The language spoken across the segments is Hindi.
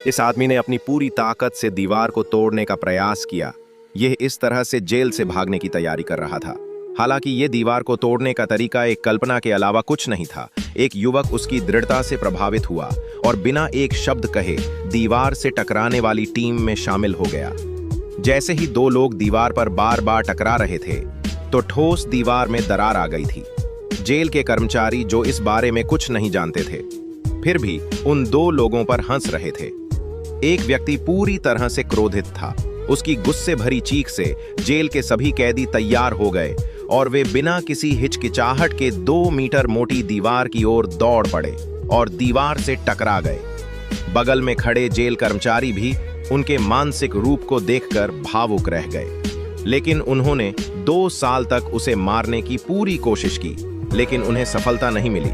इस आदमी ने अपनी पूरी ताकत से दीवार को तोड़ने का प्रयास किया। यह इस तरह से जेल से भागने की तैयारी कर रहा था। हालांकि यह दीवार को तोड़ने का तरीका एक कल्पना के अलावा कुछ नहीं था। एक युवक उसकी दृढ़ता से प्रभावित हुआ और बिना एक शब्द कहे दीवार से टकराने वाली टीम में शामिल हो गया। जैसे ही दो लोग दीवार पर बार बार टकरा रहे थे तो ठोस दीवार में दरार आ गई थी। जेल के कर्मचारी, जो इस बारे में कुछ नहीं जानते थे, फिर भी उन दो लोगों पर हंस रहे थे। एक व्यक्ति पूरी तरह से क्रोधित था। उसकी गुस्से भरी चीख से जेल के सभी कैदी तैयार हो गए और वे बिना किसी हिचकिचाहट के 2 मीटर मोटी दीवार की ओर दौड़ पड़े और दीवार से टकरा गए। बगल में खड़े जेल कर्मचारी भी उनके मानसिक रूप को देखकर भावुक रह गए। लेकिन उन्होंने 2 साल तक उसे मारने की पूरी कोशिश की, लेकिन उन्हें सफलता नहीं मिली।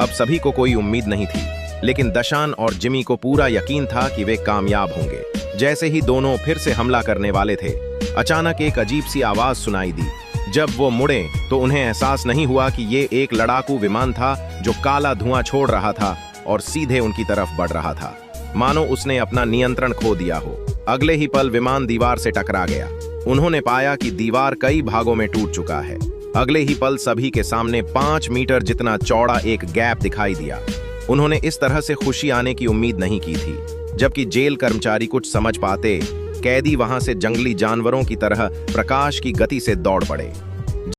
अब सभी को कोई उम्मीद नहीं थी, लेकिन दशान और जिमी को पूरा यकीन था कि वे कामयाब होंगे। जैसे ही दोनों फिर से हमला करने वाले थे, अचानक एक अजीब सी आवाज सुनाई दी। जब वो मुड़े तो उन्हें एहसास नहीं हुआ कि ये एक लड़ाकू विमान था जो काला धुआं छोड़ रहा था और सीधे उनकी तरफ बढ़ रहा था, मानो उसने अपना नियंत्रण खो दिया हो। अगले ही पल विमान दीवार से टकरा गया। उन्होंने पाया कि दीवार कई भागों में टूट चुका है। अगले ही पल सभी के सामने 5 मीटर जितना चौड़ा एक गैप दिखाई दिया। उन्होंने इस तरह से खुशी आने की उम्मीद नहीं की थी। जबकि जेल कर्मचारी कुछ समझ पाते, कैदी वहां से जंगली जानवरों की तरह प्रकाश की गति से दौड़ पड़े।